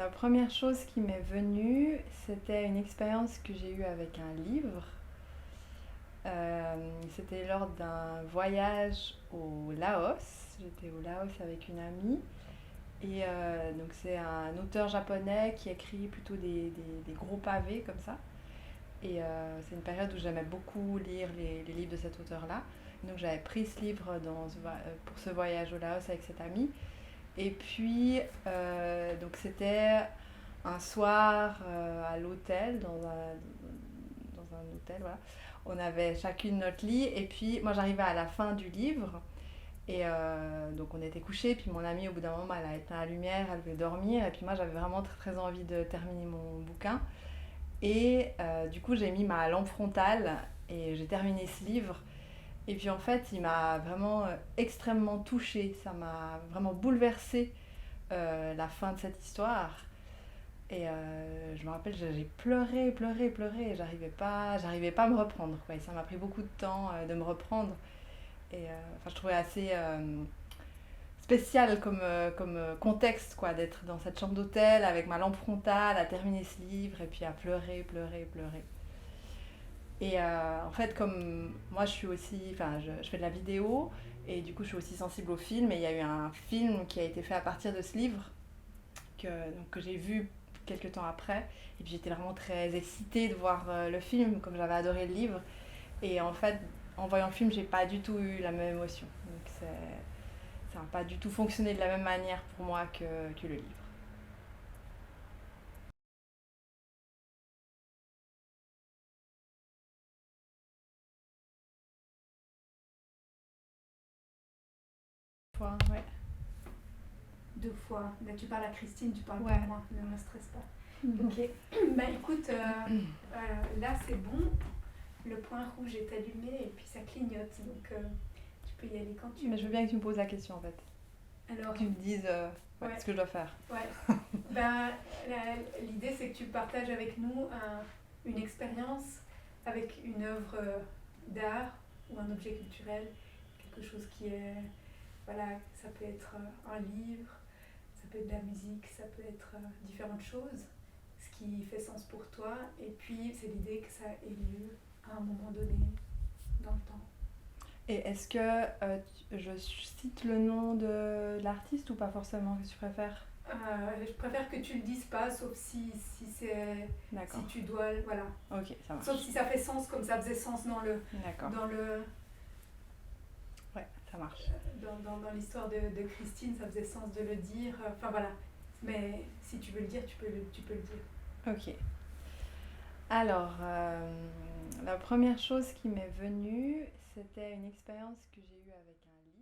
La première chose qui m'est venue, c'était une expérience que j'ai eue avec un livre. C'était lors d'un voyage au Laos. J'étais au Laos avec une amie. Donc c'est un auteur japonais qui écrit plutôt des gros pavés comme ça. C'est une période où j'aimais beaucoup lire les livres de cet auteur-là. Donc j'avais pris ce livre pour ce voyage au Laos avec cette amie. Et puis, donc c'était un soir à l'hôtel, dans un hôtel, voilà. On avait chacune notre lit, et puis moi j'arrivais à la fin du livre, donc on était couchés, puis mon amie au bout d'un moment elle a éteint la lumière, elle voulait dormir, et puis moi j'avais vraiment très très envie de terminer mon bouquin. Du coup j'ai mis ma lampe frontale, et j'ai terminé ce livre. Et puis en fait il m'a vraiment extrêmement touchée, ça m'a vraiment bouleversée la fin de cette histoire. Je me rappelle, j'ai pleuré, pleuré, pleuré, et j'arrivais pas à me reprendre, quoi. Et ça m'a pris beaucoup de temps de me reprendre. Enfin, je trouvais assez spécial comme contexte, quoi, d'être dans cette chambre d'hôtel avec ma lampe frontale, à terminer ce livre, et puis à pleurer, pleurer, pleurer. En fait, comme moi, je fais de la vidéo, et du coup, je suis aussi sensible au film. Et il y a eu un film qui a été fait à partir de ce livre que j'ai vu quelques temps après. Et puis j'étais vraiment très excitée de voir le film, comme j'avais adoré le livre. Et en fait, en voyant le film, j'ai pas du tout eu la même émotion. Donc ça n'a pas du tout fonctionné de la même manière pour moi que le livre. Toi, ouais. Deux fois. Là, tu parles à Christine, tu parles pas Ouais. à moi. Ne me stresse pas. Ok. Bah écoute, là c'est bon. Le point rouge est allumé et puis ça clignote. Donc tu peux y aller quand tu Mais veux. je veux bien que tu me poses la question en fait. Alors, Que tu me dises ouais, ce que je dois faire. ouais. Ben, l'idée c'est que tu partages avec nous une expérience avec une œuvre d'art ou un objet culturel, quelque chose qui est, voilà, ça peut être un livre, ça peut être de la musique, ça peut être différentes choses, ce qui fait sens pour toi. Et puis c'est l'idée que ça ait lieu à un moment donné dans le temps. Et est-ce que je cite le nom de l'artiste ou pas forcément? Qu'est-ce que tu préfères? Je préfère que tu le dises pas, sauf si c'est, D'accord. si tu dois, voilà. Ok, ça marche. Sauf si ça fait sens, comme ça faisait sens D'accord. dans le, Ouais, ça marche. dans l'histoire de Christine, ça faisait sens de le dire. Enfin voilà. Mais si tu veux le dire, tu peux le dire. Ok. Alors, la première chose qui m'est venue, c'était une expérience que j'ai eue avec un livre.